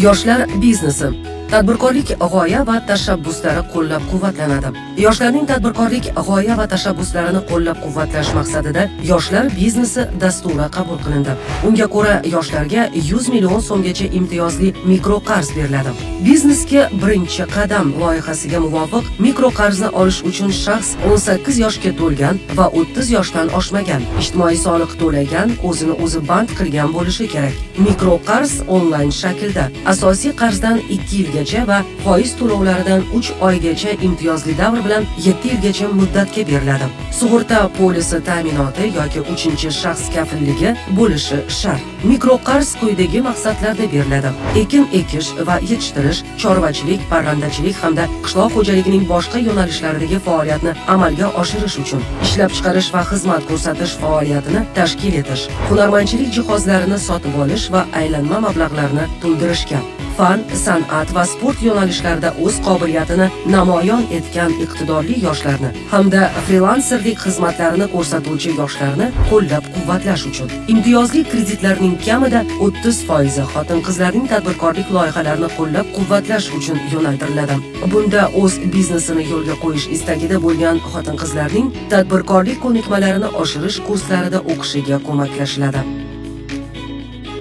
Yoshlar biznesi. Tadbirkorlik g'oya va tashabbuslari qo'llab-quvvatlanadi. Yoshlarning tadbirkorlik g'oya va tashabbuslarini qo'llab-quvvatlash maqsadida Yoshlar biznesi dasturi qabul qilindi. Unga ko'ra, yoshlarga 100 million so'mgacha imtiyozli mikroqarz beriladi. Biznesga birinchi qadam loyihasiga muvofiq mikroqarzni olish uchun shaxs 18 yoshga to'lgan va 30 yoshdan oshmagan, ijtimoiy soliq to'lagan, o'zini o'zi band qilgan bo'lishi kerak. Mikroqarz onlayn shaklda, asosiy qarzdan 2 yilgacha va foiz to'lovlaridan 3 oygacha imtiyozli davr bilan 7 yilgacha muddatga beriladi. Sug'urta polisi ta'minoti yoki 3-shaxs kafilligi bo'lishi shart. Mikroqarz quyidagi maqsadlarda beriladi: ekin ekish va yetishtirish, chorvachilik, parrandachilik hamda qishloq xo'jaligining boshqa yo'nalishlaridagi faoliyatni amalga oshirish uchun, ishlab chiqarish va xizmat ko'rsatish faoliyatini tashkil etish, hunarmandchilik jihozlarini sotib olish va aylanma mablag'larni to'ldirishga, fan, san'at va sport yo'nalishlarida o'z qobiliyatini namoyon etgan iqtidorli yoshlarni hamda frilanserlik xizmatlarini ko'rsatuvchi yoshlarni qo'llab-quvvatlash uchun. Imtiyozli kreditlarning kamida 30% xotin-qizlarning tadbirkorlik loyihalarini qo'llab-quvvatlash uchun yo'naltiriladi. Bunda o'z biznesini yo'lga qo'yish istagida bo'lgan xotin-qizlarning tadbirkorlik ko'nikmalarini oshirish kurslarida o'qishiga ko'maklashiladi.